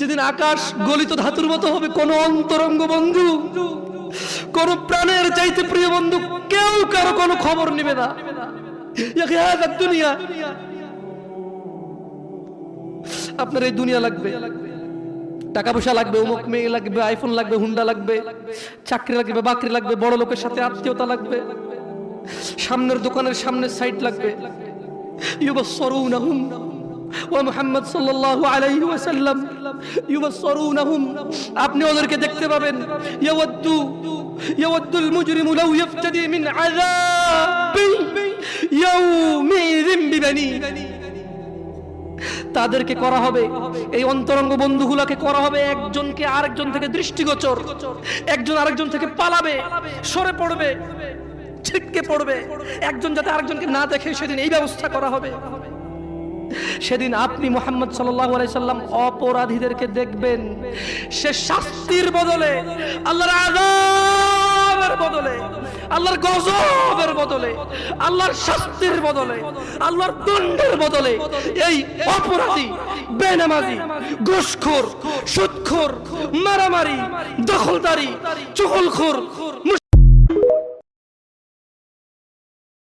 যেদিন আকাশ গলিত ধাতুর মতো হবে, কোন অন্তরঙ্গ বন্ধু, কোন প্রাণের চাইতে প্রিয় বন্ধু কেউ কারো কোনো খবর নেবে না। দুনিয়া, আপনার এই দুনিয়া লাগবে, টাকা পয়সা লাগবে, অমুক মেয়ে লাগবে, আইফোন লাগবে, হুন্ডা লাগবে, চাকরি লাগবে, বাকরি লাগবে, বড় লোকের সাথে আত্মীয়তা লাগবে, সামনের দোকানের সামনের সাইট লাগবে। ইউবাসসিরুনাহুম ওয়া মুহাম্মদ সাল্লাল্লাহু আলাইহি ওয়াসাল্লাম ইউবাসসিরুনাহুম, আপনি ওদেরকে দেখতে পাবেন। ইয়াওয়াদ্দুল মুজরিমু লাউ ইফতাদি মিন আযাবি ইয়াউমিযিন বিবানি, তাদেরকে করা হবে, এই অন্তরঙ্গ বন্ধুগুলোকে করা হবে একজনকে আরেকজন থেকে দৃষ্টিগোচর, একজন আরেকজন থেকে পালাবে, সরে পড়বে, ছিটকে পড়বে, একজন যাতে আরেকজনকে না দেখে সেদিন এই ব্যবস্থা করা হবে। সেদিন আপনি মুহাম্মদ সাল্লাল্লাহু আলাইহি সাল্লাম অপরাধীদেরকে দেখবেন, সে শাস্তির বদলে, আল্লাহর আযাবের বদলে, আল্লাহর গজবের বদলে, আল্লাহর শাস্তির বদলে, আল্লাহর দণ্ডের বদলে এই অপরাধী, বেনামাজি, ঘুষখোর, সুদখোর, মারামারি, দখলদারি, চুগলখোর